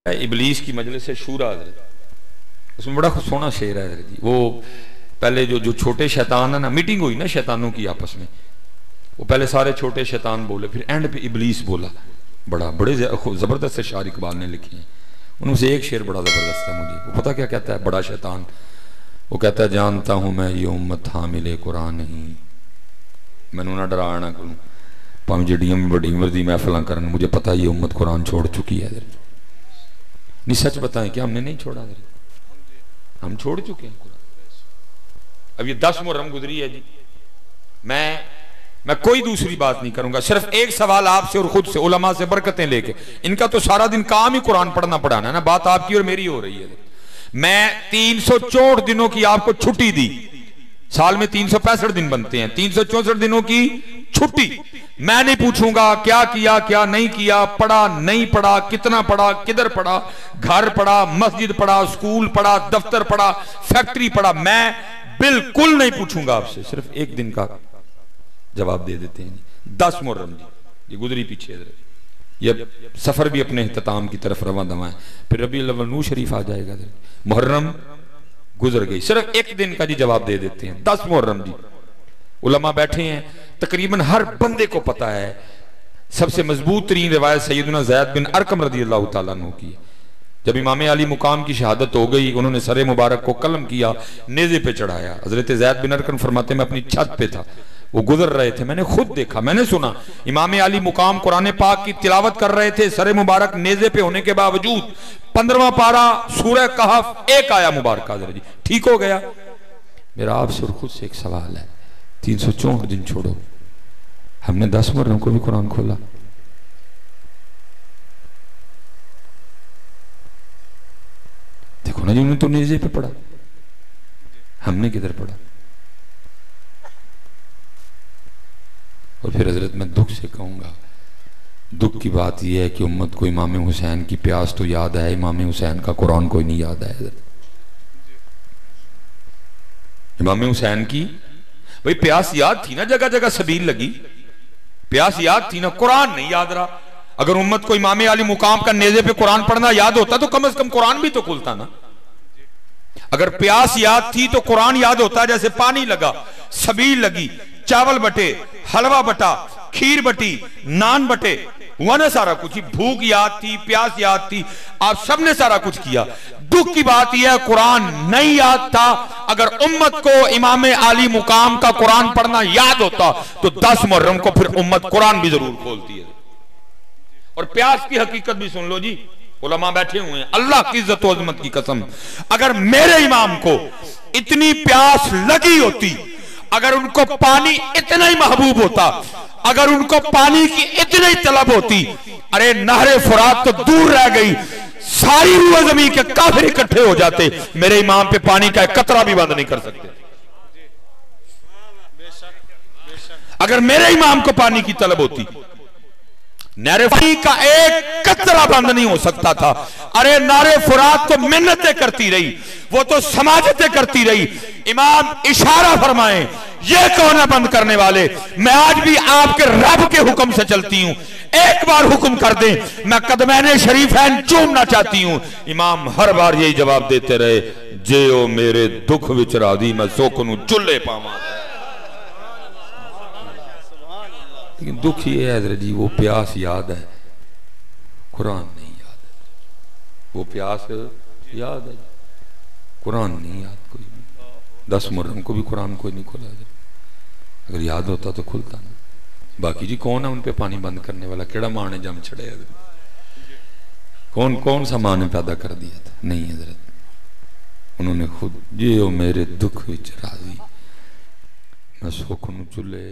इबलीस की मजलिस शूरा हजरत, उसमें बड़ा सोना शेर है हजरत जी। वो पहले जो छोटे शैतान है ना, मीटिंग हुई ना शैतानों की आपस में, वो पहले सारे छोटे शैतान बोले, फिर एंड पे इबलीस बोला। बड़े जबरदस्त शायर इकबाल ने लिखे हैं, उनमें एक शेर बड़ा जबरदस्त है मुझे। वो पता क्या कहता है बड़ा शैतान? वो कहता है जानता हूं मैं ये उम्मत हामिले कुरान नहीं, मैनू ना डरा ना करूं भावें जिहड़ियां बड़ी उम्र दी महफिलां करन, मुझे पता ये उम्मत कुरान छोड़ चुकी है। नहीं सच बताएं कि हमने नहीं छोड़ा, हम छोड़ चुके हैं कुरान। अब ये 10 मुहर्रम गुजरी है जी, मैं कोई दूसरी बात नहीं करूंगा, सिर्फ एक सवाल आपसे और खुद से, उलमा से बरकतें लेके। इनका तो सारा दिन काम ही कुरान पढ़ना पढ़ाना है ना, बात आपकी और मेरी हो रही है। मैं 364 दिनों की आपको छुट्टी दी, साल में 365 दिन बनते हैं, 364 दिनों की छुट्टी। मैं नहीं पूछूंगा क्या किया क्या नहीं किया, पढ़ा नहीं पढ़ा, कितना पढ़ा, किधर पढ़ा, घर पढ़ा, मस्जिद पढ़ा, स्कूल पढ़ा, दफ्तर पढ़ा, फैक्ट्री पढ़ा, मैं बिल्कुल नहीं पूछूंगा आपसे। सिर्फ एक दिन का जवाब दे देते हैं। 10 मुहर्रम जी ये गुजरी पीछे, ये सफर भी अपने इख्तिताम की तरफ रवां दवा है, फिर रबीउल अव्वल नूर शरीफ आ जाएगा। मुहर्रम गुजर गई, सिर्फ एक दिन का जी जवाब दे देते हैं। 10 मुहर्रम जी उलमा बैठे हैं, तकरीबन हर बंदे को पता है। सबसे मजबूत तरीन रिवायत सैयदना ज़ैद बिन अरकम रज़ियल्लाहु ताला अन्हु की। जब इमाम अली मुकाम की शहादत हो गई, उन्होंने सरे मुबारक को कलम किया, नेज़े पे चढ़ाया। हजरत ज़ैद बिन अरकम फरमाते मैं अपनी छत पे था, वो गुजर रहे थे, मैंने खुद देखा, मैंने सुना इमाम अली मुकाम कुरान पाक की तिलावत कर रहे थे, सरे मुबारक नेज़े पे होने के बावजूद 15वां पारा सूरह कहफ एक आया मुबारक हजरत जी ठीक हो गया। मेरा आपसे और खुद से एक सवाल है, 364 दिन छोड़ो, हमने 10 मुहर्रम को भी कुरान खोला? देखो ना जी, उन्होंने तो नेज़े पे पढ़ा, हमने किधर पढ़ा? और फिर हजरत मैं दुख से कहूंगा, दुख की बात यह है कि उम्मत को इमाम हुसैन की प्यास तो याद है, इमाम हुसैन का कुरान कोई नहीं याद है। इमाम हुसैन की भाई प्यास याद थी ना, जगह जगह सबील लगी, प्यास याद थी ना, कुरान नहीं याद रहा। अगर उम्मत को इमाम अली मुकाम का नेज़े पे कुरान पढ़ना याद होता तो कम से कम कुरान भी तो खुलता ना। अगर प्यास याद थी तो कुरान याद होता, जैसे पानी लगा, सबील लगी, चावल बटे, हलवा बटा, खीर बटी, नान बटे, हुआ ना सारा कुछ ही। भूख याद थी, प्यास याद थी, आप सबने सारा कुछ किया। दुख की बात यह है कुरान नहीं याद था। अगर उम्मत को इमाम अली मुकाम का कुरान पढ़ना याद होता तो 10 मुहर्रम को फिर उम्मत कुरान भी जरूर खोलती है। और प्यास की हकीकत भी सुन लो जी, उलमा बैठे हुए हैं, अल्लाह की इज्जत और अजमत की कसम, अगर मेरे इमाम को इतनी प्यास लगी होती, अगर उनको पानी इतना ही महबूब होता, अगर उनको पानी की इतनी ही तलब होती, अरे नहरे फुरात तो दूर रह गई, सारी रूह जमीन के काफिर इकट्ठे हो जाते, मेरे इमाम पे पानी का एक कतरा भी बंद नहीं कर सकते। अगर मेरे इमाम को पानी की तलब होती, नारे का एक कतरा बंद नहीं हो सकता था। अरे नारे फुरात तो मिन्नतें करती रही, वो तो समाजतें करती रही। इमाम इशारा फरमाए, ये कौन है बंद करने वाले? मैं आज भी आपके रब के हुक्म से चलती हूं, एक बार हुक्म कर दें, मैं कदमैने शरीफैन चूमना चाहती हूं। इमाम हर बार यही जवाब देते रहे, जे ओ मेरे दुख विच राजी, मैं सुख नूं चुल्ले पावां। लेकिन दुख ये है हजरत जी, वो प्यास याद है, कुरान नहीं याद है। वो प्यास याद है, कुरान नहीं याद कोई भी। 10 मुहर्रम को भी कुरान कोई नहीं खोला, अगर याद होता तो खुलता ना। बाकी जी कौन है उन पे पानी बंद करने वाला? केड़ा मां ने जम छड़े? कौन सा मां ने पैदा कर दिया था? नहीं हजरत, उन्होंने खुद, जे ओ मेरे दुख विच राजी, मैं सुख नूं चुल्ले